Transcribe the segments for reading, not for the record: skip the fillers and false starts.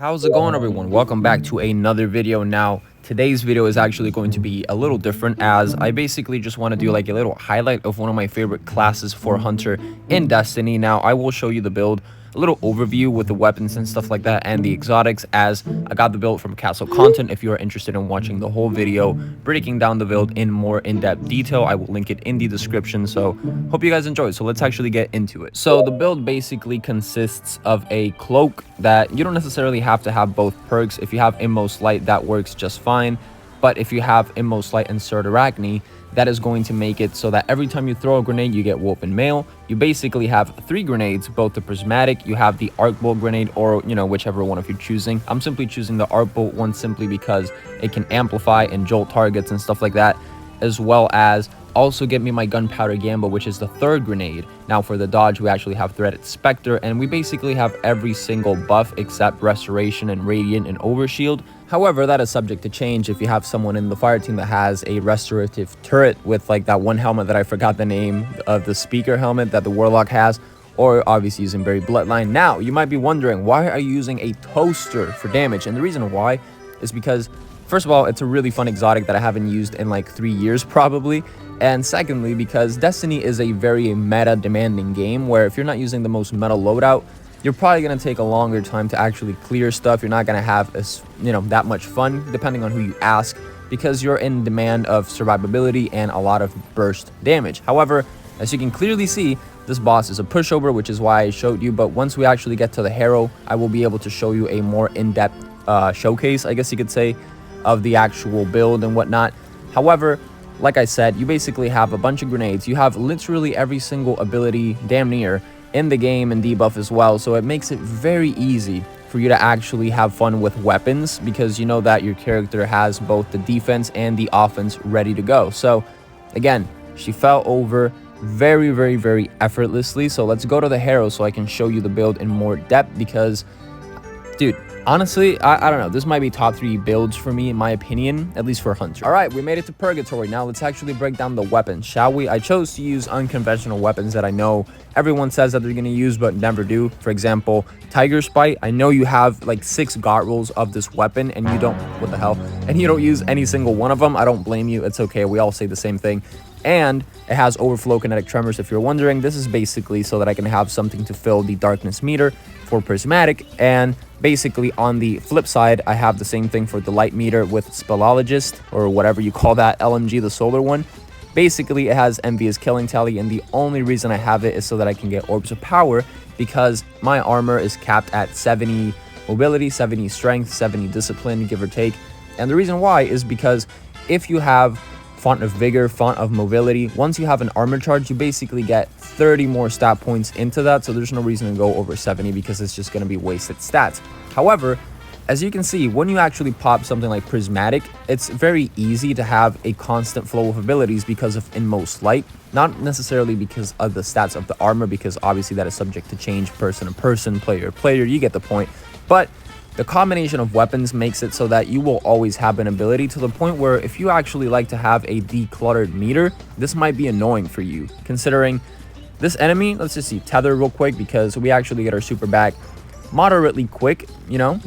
How's it going, everyone? Welcome back to another video. Now, today's video is actually going to be a little different, as I basically just want to do like a little highlight of one of my favorite classes for Hunter in Destiny. Now, I will show you the build, a little overview with the weapons and stuff like that, and the exotics, as I got the build from Castle Content. If you are interested in watching the whole video breaking down the build in more in-depth detail, I will link it in the description. So hope you guys enjoy. So let's actually get into it. So the build basically consists of a cloak that you don't necessarily have to have both perks. If you have Inmost Light, that works just fine. But if you have Inmost Light and Sword Arachne, that is going to make it so that every time you throw a grenade, you get Wolf and Mail. You basically have 3 grenades, both the Prismatic, you have the Arc Bolt grenade, or, whichever one if you're choosing. I'm simply choosing the Arc Bolt one simply because it can amplify and jolt targets and stuff like that, as well as also get me my Gunpowder Gamba, which is the 3rd grenade. Now for the dodge, we actually have Threaded Spectre, and we basically have every single buff except Restoration and Radiant and Overshield. However, that is subject to change if you have someone in the fire team that has a restorative turret with like that one helmet that I forgot the name of, the speaker helmet that the Warlock has, or obviously using Buried Bloodline. Now, you might be wondering, why are you using a toaster for damage? And the reason why is because, first of all, it's a really fun exotic that I haven't used in like 3 years probably. And secondly, because Destiny is a very meta demanding game where if you're not using the most meta loadout, you're probably going to take a longer time to actually clear stuff. You're not going to have that much fun, depending on who you ask, because you're in demand of survivability and a lot of burst damage. However, as you can clearly see, this boss is a pushover, which is why I showed you. But once we actually get to the Harrow, I will be able to show you a more in-depth showcase, I guess you could say, of the actual build and whatnot. However, like I said, you basically have a bunch of grenades. You have literally every single ability damn near in the game and debuff as well, so it makes it very easy for you to actually have fun with weapons, because you know that your character has both the defense and the offense ready to go. So again, she fell over very effortlessly. So let's go to the Harrow so I can show you the build in more depth, because dude, honestly, I don't know, this might be top 3 builds for me in my opinion, at least for Hunter. All right, we made it to Purgatory. Now let's actually break down the weapons, shall we? I chose to use unconventional weapons that I know everyone says that they're going to use but never do. For example, Tiger Spite. I know you have like 6 god rolls of this weapon and you don't, what the hell, and you don't use any single one of them. I don't blame you, it's okay, we all say the same thing. And it has Overflow Kinetic Tremors. If you're wondering, this is basically so that I can have something to fill the darkness meter for Prismatic. And basically on the flip side, I have the same thing for the light meter with Spellologist, or whatever you call that LMG, the solar one. Basically, it has Envious Killing Tally, and the only reason I have it is so that I can get Orbs of Power, because my armor is capped at 70 mobility, 70 strength, 70 discipline, give or take. And the reason why is because if you have Font of Vigor, Font of Mobility, once you have an armor charge, you basically get 30 more stat points into that, so there's no reason to go over 70 because it's just going to be wasted stats. However, as you can see, when you actually pop something like Prismatic, it's very easy to have a constant flow of abilities because of Inmost Light, not necessarily because of the stats of the armor, because obviously that is subject to change person to person, player to player, you get the point. But the combination of weapons makes it so that you will always have an ability, to the point where if you actually like to have a decluttered meter, this might be annoying for you, considering this enemy. Let's just see Tether real quick, because we actually get our super back moderately quick,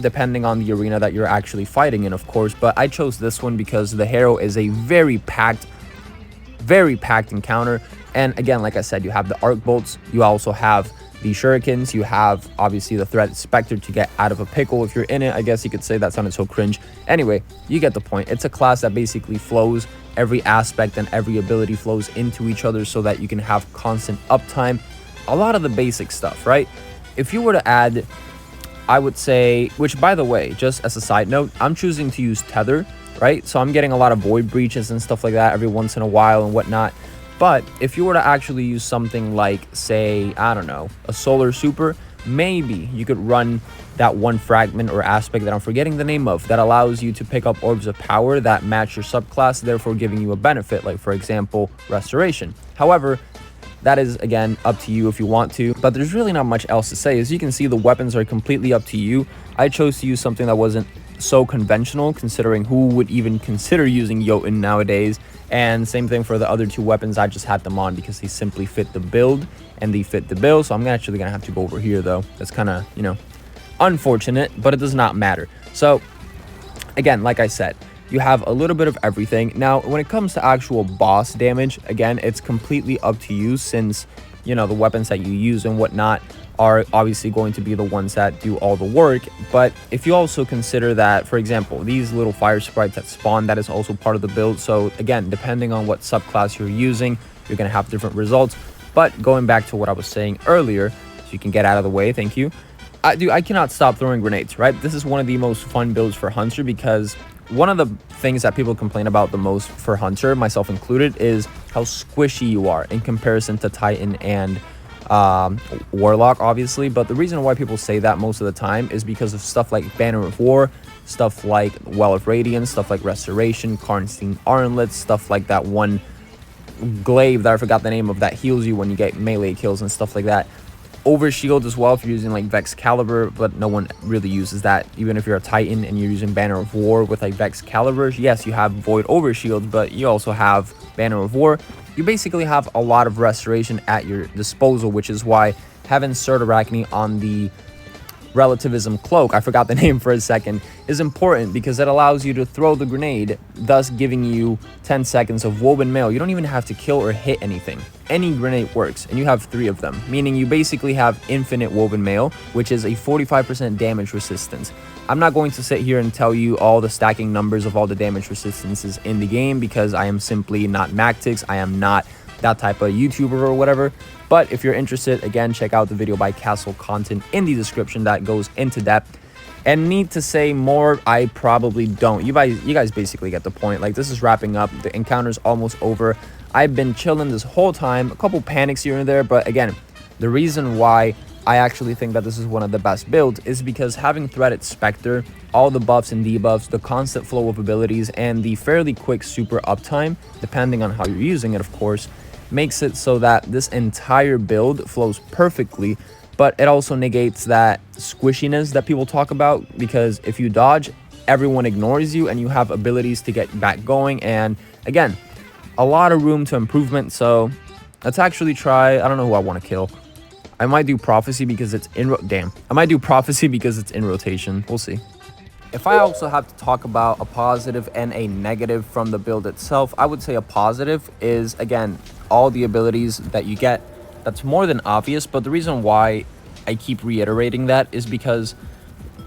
depending on the arena that you're actually fighting in, of course. But I chose this one because the Harrow is a very packed encounter. And again, like I said, you have the Arc Bolts, you also have the Shurikens, you have obviously the Threaded Spectre to get out of a pickle if you're in it. I guess you could say that sounded so cringe. Anyway, you get the point. It's a class that basically flows, every aspect and every ability flows into each other so that you can have constant uptime. A lot of the basic stuff, right? If you were to add, I would say, which by the way, just as a side note, I'm choosing to use Tether, right? So I'm getting a lot of Void Breaches and stuff like that every once in a while and whatnot. But if you were to actually use something like, say, I don't know, a Solar Super, maybe you could run that one fragment or aspect that I'm forgetting the name of, that allows you to pick up Orbs of Power that match your subclass, therefore giving you a benefit, like for example, Restoration. However, that is, again, up to you if you want to, but there's really not much else to say. As you can see, the weapons are completely up to you. I chose to use something that wasn't so conventional, considering who would even consider using Jotun nowadays. And same thing for the other 2 weapons, I just had them on because they simply fit the build and they fit the bill. So I'm actually gonna have to go over here though. That's kind of, Unfortunate, but it does not matter. So again, like I said, you have a little bit of everything. Now, when it comes to actual boss damage, again, it's completely up to you, since, you know, the weapons that you use and whatnot are obviously going to be the ones that do all the work. But if you also consider that, for example, these little fire sprites that spawn, that is also part of the build. So again, depending on what subclass you're using, you're going to have different results. But going back to what I was saying earlier, so you can get out of the way, thank you. I cannot stop throwing grenades, right? This is one of the most fun builds for Hunter, because one of the things that people complain about the most for Hunter, myself included, is how squishy you are in comparison to Titan and Warlock, obviously. But the reason why people say that most of the time is because of stuff like Banner of War, stuff like Well of Radiance, stuff like Restoration, Karnstein Armlets, stuff like that one glaive that I forgot the name of that heals you when you get melee kills and stuff like that. Overshield as well if you're using like Vex Caliber, but no one really uses that. Even if you're a Titan and you're using Banner of War with like Vex Caliber, yes, you have Void Overshield, but you also have Banner of War. You basically have a lot of restoration at your disposal, which is why having Sword Arachne on the relativism cloak, I forgot the name for a second, is important, because it allows you to throw the grenade, thus giving you 10 seconds of woven mail. You don't even have to kill or hit anything. Any grenade works, and you have 3 of them, meaning you basically have infinite woven mail, which is a 45% damage resistance. I'm not going to sit here and tell you all the stacking numbers of all the damage resistances in the game, because I am simply not Mactix. I am not that type of YouTuber or whatever. But if you're interested, again, check out the video by Castle Content in the description that goes into depth. And need to say more, I probably don't. You guys basically get the point. Like, this is wrapping up. The encounter's almost over. I've been chilling this whole time. A couple panics here and there, but again, the reason why I actually think that this is one of the best builds is because having Threaded Spectre, all the buffs and debuffs, the constant flow of abilities, and the fairly quick super uptime, depending on how you're using it, of course, makes it so that this entire build flows perfectly. But it also negates that squishiness that people talk about, because if you dodge, everyone ignores you and you have abilities to get back going. And again, a lot of room to improvement. So let's actually try, I don't know who I want to kill. I might do Prophecy because it's in I might do Prophecy because it's in rotation. We'll see. If I also have to talk about a positive and a negative from the build itself, I would say a positive is, again, all the abilities that you get. That's more than obvious, but the reason why I keep reiterating that is because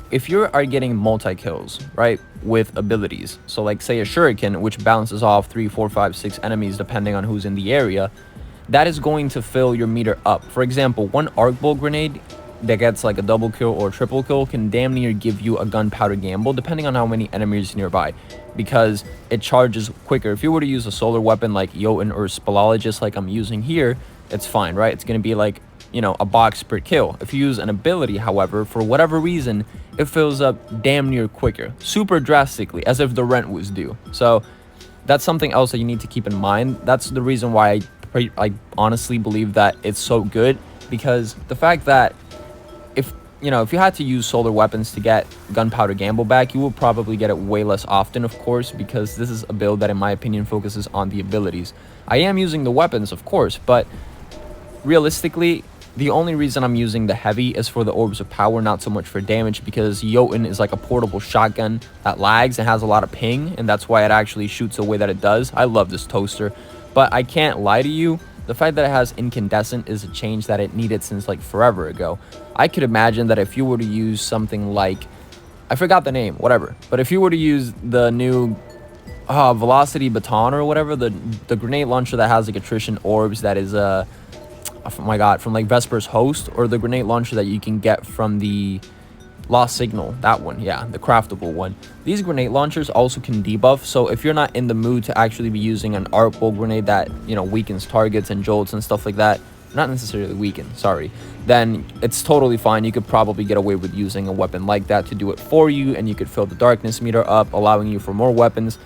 if you are getting multi-kills, right, with abilities, so like say a Shuriken, which balances off 3, 4, 5, 6 enemies depending on who's in the area, that is going to fill your meter up. For example, one Arc Bolt grenade that gets like a double kill or triple kill can damn near give you a gunpowder gamble depending on how many enemies nearby, because it charges quicker. If you were to use a solar weapon like Jotun or Speleologist like I'm using here, it's fine, right? It's going to be like, you know, a box per kill. If you use an ability, however, for whatever reason, it fills up damn near quicker, super drastically, as if the rent was due. So that's something else that you need to keep in mind. That's the reason why I honestly believe that it's so good, because the fact that if you had to use solar weapons to get gunpowder gamble back, you will probably get it way less often, of course, because this is a build that in my opinion focuses on the abilities. I am using the weapons, of course, but realistically, the only reason I'm using the heavy is for the orbs of power, not so much for damage, because Jotun is like a portable shotgun that lags and has a lot of ping, and that's why it actually shoots the way that it does. I love this toaster, but I can't lie to you, the fact that it has incandescent is a change that it needed since like forever ago. I could imagine that if you were to use something like, I forgot the name, whatever, but if you were to use the new Velocity Baton or whatever, the grenade launcher that has like attrition orbs that is oh my god, from like Vesper's Host, or the grenade launcher that you can get from the Lost Signal, that one, yeah, the craftable one. These grenade launchers also can debuff, so if you're not in the mood to actually be using an arc bolt grenade that, you know, weakens targets and jolts and stuff like that, not necessarily weaken, sorry, then it's totally fine. You could probably get away with using a weapon like that to do it for you, and you could fill the darkness meter up, allowing you for more weapons.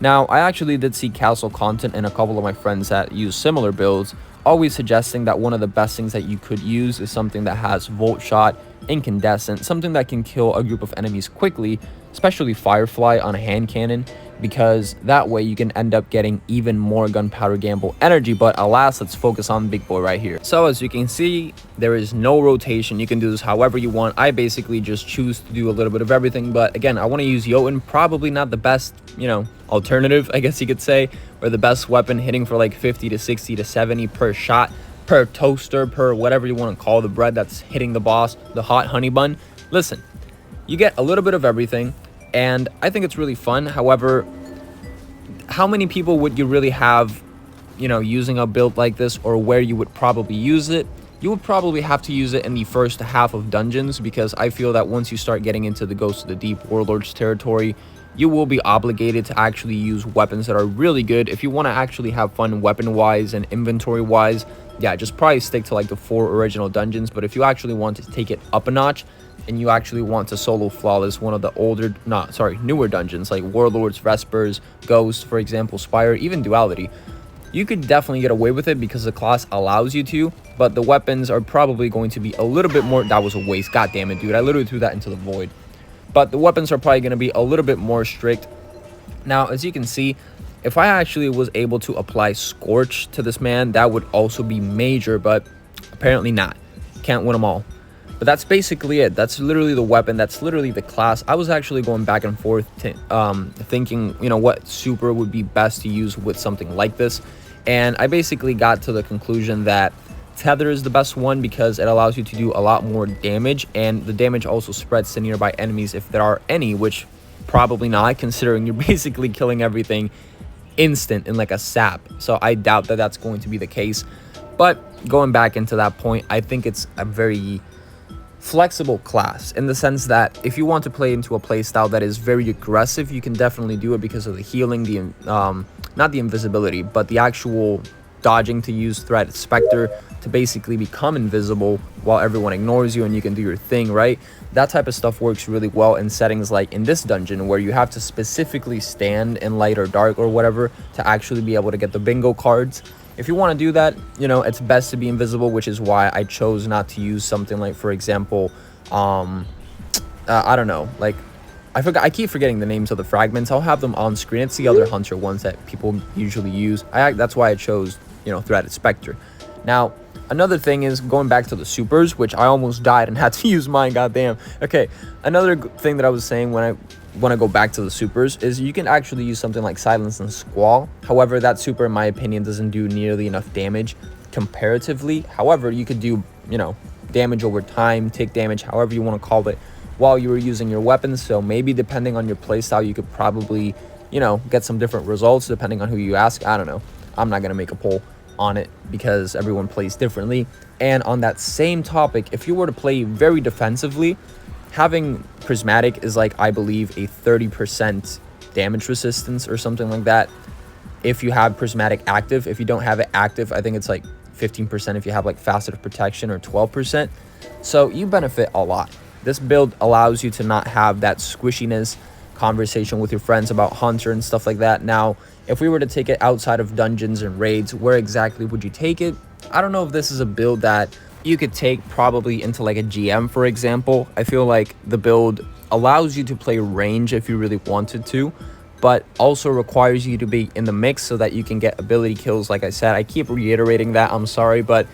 Now, I actually did see Castle Content and a couple of my friends that use similar builds always suggesting that one of the best things that you could use is something that has Volt Shot incandescent, something that can kill a group of enemies quickly, especially Firefly on a hand cannon, because that way you can end up getting even more gunpowder gamble energy. But alas, let's focus on the big boy right here. So as you can see, there is no rotation. You can do this however you want. I basically just choose to do a little bit of everything, but again, I want to use Jotun. Probably not the best, alternative, I guess you could say, or the best weapon, hitting for like 50 to 60 to 70 per shot, per toaster, per whatever you want to call the bread that's hitting the boss, the hot honey bun. Listen, you get a little bit of everything, and I think it's really fun. However, how many people would you really have, using a build like this, or where you would probably use it? You would probably have to use it in the first half of dungeons, because I feel that once you start getting into the Ghost of the Deep Warlords territory, you will be obligated to actually use weapons that are really good. If you want to actually have fun weapon-wise and inventory-wise, yeah, just probably stick to like the 4 original dungeons. But if you actually want to take it up a notch, and you actually want to solo flawless one of the newer dungeons like Warlords, Vespers, Ghost, for example, Spire, even Duality, you could definitely get away with it because the class allows you to, but the weapons are probably going to be a little bit more. That was a waste. God damn it, dude. I literally threw that into the void. But the weapons are probably going to be a little bit more strict. Now, as you can see, if I actually was able to apply Scorch to this man, that would also be major, but apparently not. Can't win them all. But that's basically it. That's literally the weapon. That's literally the class. I was actually going back and forth thinking, what super would be best to use with something like this. And I basically got to the conclusion that Tether is the best one because it allows you to do a lot more damage. And the damage also spreads to nearby enemies if there are any, which probably not, considering you're basically killing everything instant in like a sap. So I doubt that that's going to be the case. But going back into that point, I think it's a very flexible class in the sense that if you want to play into a playstyle that is very aggressive, you can definitely do it because of the healing, the not the invisibility, but the actual dodging to use Threat Spectre to basically become invisible while everyone ignores you and you can do your thing, right? That type of stuff works really well in settings like in this dungeon where you have to specifically stand in light or dark or whatever to actually be able to get the bingo cards. If you want to do that, it's best to be invisible, which is why I chose not to use something like, for example, I don't know, like, I keep forgetting the names of the fragments. I'll have them on screen. It's the other hunter ones that people usually use. That's why I chose, Threaded Spectre. Now, another thing is going back to the supers, which I almost died and had to use mine, goddamn. Okay, another thing that I was saying when I want to go back to the supers is you can actually use something like Silence and Squall. However, that super, in my opinion, doesn't do nearly enough damage comparatively. However, you could do, damage over time, take damage, however you want to call it, while you were using your weapons. So maybe depending on your playstyle, you could probably, get some different results depending on who you ask. I don't know. I'm not going to make a poll on it because everyone plays differently. And on that same topic, if you were to play very defensively, having Prismatic is like, I believe, a 30% damage resistance or something like that if you have Prismatic active. If you don't have it active, I think it's like 15% if you have like Faceted Protection, or 12%. So you benefit a lot. This build allows you to not have that squishiness conversation with your friends about Hunter and stuff like that. Now, if we were to take it outside of dungeons and raids, where exactly would you take it? I don't know if this is a build that you could take probably into like a GM, for example. I feel like the build allows you to play range if you really wanted to, but also requires you to be in the mix so that you can get ability kills. Like I said, I keep reiterating that, I'm sorry, but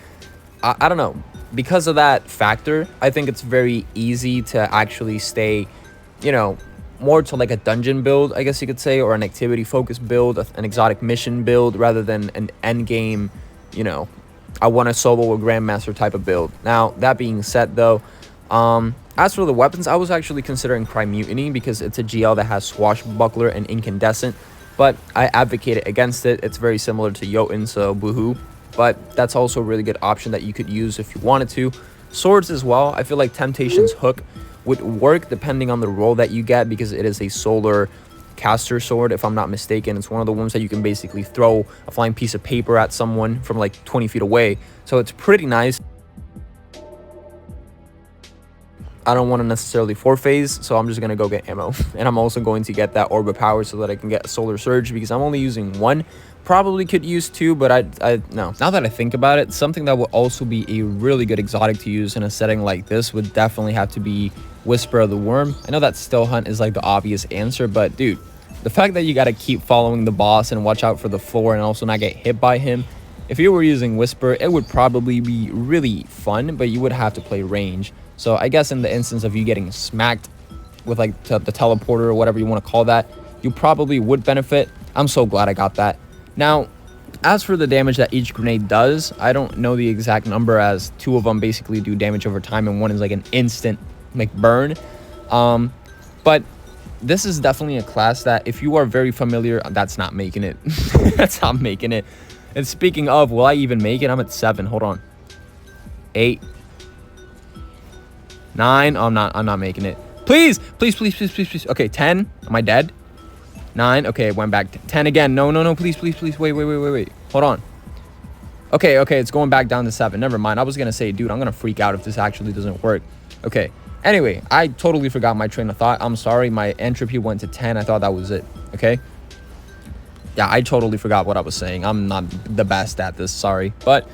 I don't know. Because of that factor, I think it's very easy to actually stay, more to like a dungeon build, I guess you could say, or an activity focused build, an exotic mission build, rather than an end game, I want to solo a Grandmaster type of build. Now, that being said, though, as for the weapons, I was actually considering Cry Mutiny because it's a GL that has Swashbuckler and Incandescent, but I advocated against it. It's very similar to Jotun, so boohoo. But that's also a really good option that you could use if you wanted to. Swords as well. I feel like Temptation's Hook would work depending on the role that you get because it is a solar caster sword, if I'm not mistaken. It's one of the ones that you can basically throw a flying piece of paper at someone from like 20 feet away. So it's pretty nice. I don't want to necessarily 4-phase, so I'm just going to go get ammo. And I'm also going to get that Overpowered so that I can get a Solar Surge, because I'm only using 1. Probably could use 2, but no. Now that I think about it, something that would also be a really good exotic to use in a setting like this would definitely have to be Whisper of the Worm. I know that Still Hunt is like the obvious answer, but dude, the fact that you got to keep following the boss and watch out for the floor and also not get hit by him, if you were using Whisper, it would probably be really fun, but you would have to play range. So I guess in the instance of you getting smacked with like the teleporter or whatever you want to call that, you probably would benefit. I'm so glad I got that. Now, as for the damage that each grenade does, I don't know the exact number, as 2 of them basically do damage over time and 1 is like an instant like burn. But this is definitely a class that if you are very familiar, that's not making it. That's not making it. And speaking of, will I even make it? I'm at 7. Hold on. 8. 9. Oh, I'm not making it. Please, please, please, please, please, please. Okay, 10. Am I dead? 9. Okay, it went back. 10 again. No, no, no. Please, please, please. Wait. Hold on. Okay, it's going back down to 7. Never mind. I was going to say, dude, I'm going to freak out if this actually doesn't work. Okay. Anyway, I totally forgot my train of thought. I'm sorry. My entropy went to 10. I thought that was it. Okay. Yeah, I totally forgot what I was saying. I'm not the best at this. Sorry. But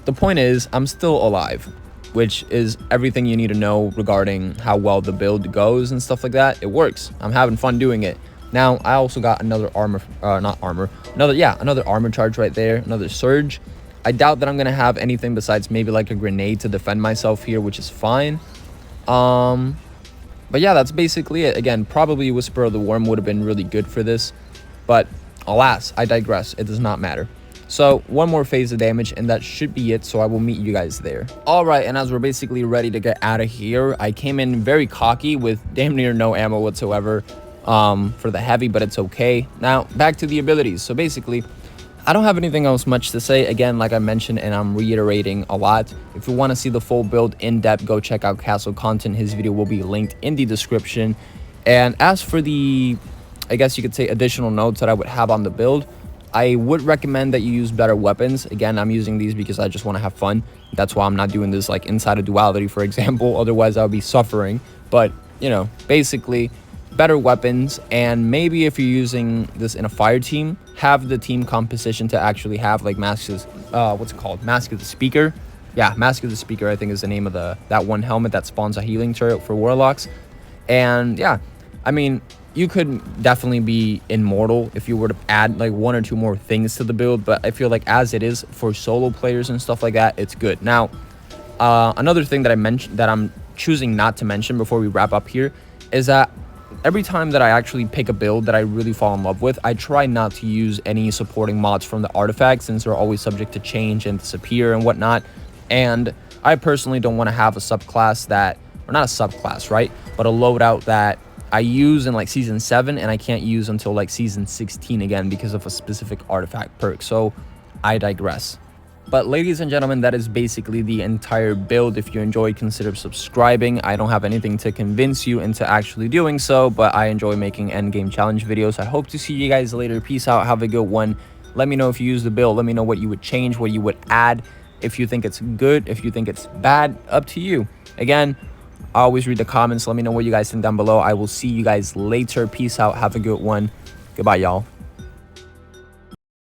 the point is, I'm still alive, which is everything you need to know regarding how well the build goes and stuff like that. It works. I'm having fun doing it. Now, I also got another another armor charge right there, another surge. I doubt that I'm going to have anything besides maybe like a grenade to defend myself here, which is fine. But yeah, that's basically it. Again, probably Whisper of the Worm would have been really good for this, but alas, I digress. It does not matter. So 1 more phase of damage and that should be it, so I will meet you guys there. All right, and as we're basically ready to get out of here, I came in very cocky with damn near no ammo whatsoever for the heavy, but it's okay. Now back to the abilities. So basically, I don't have anything else much to say. Again, like I mentioned, and I'm reiterating a lot, if you want to see the full build in depth, go check out Castle Content. His video will be linked in the description. And as for the, I guess you could say, additional notes that I would have on the build, I would recommend that you use better weapons. Again, I'm using these because I just want to have fun. That's why I'm not doing this like inside of Duality, for example. Otherwise, I would be suffering. But, you know, basically, better weapons. And maybe if you're using this in a fire team, have the team composition to actually have like Mask of the Speaker. Yeah, Mask of the Speaker, I think, is the name of that one helmet that spawns a healing turret for warlocks. And yeah, I mean, you could definitely be immortal if you were to add like 1 or 2 more things to the build, but I feel like as it is for solo players and stuff like that, it's good. Now, another thing that I mentioned that I'm choosing not to mention before we wrap up here is that every time that I actually pick a build that I really fall in love with, I try not to use any supporting mods from the artifacts, since they're always subject to change and disappear and whatnot. And I personally don't want to have a subclass that, or not a subclass, right, but a loadout that I use in like season 7 and I can't use until like season 16 again because of a specific artifact perk. So I digress. But ladies and gentlemen, that is basically the entire build. If you enjoyed, consider subscribing. I don't have anything to convince you into actually doing so, but I enjoy making endgame challenge videos. I hope to see you guys later. Peace out. Have a good one. Let me know if you use the build. Let me know what you would change, what you would add. If you think it's good, if you think it's bad, up to you. Again, I always read the comments. Let me know what you guys think down below. I will see you guys later. Peace out. Have a good one. Goodbye, y'all.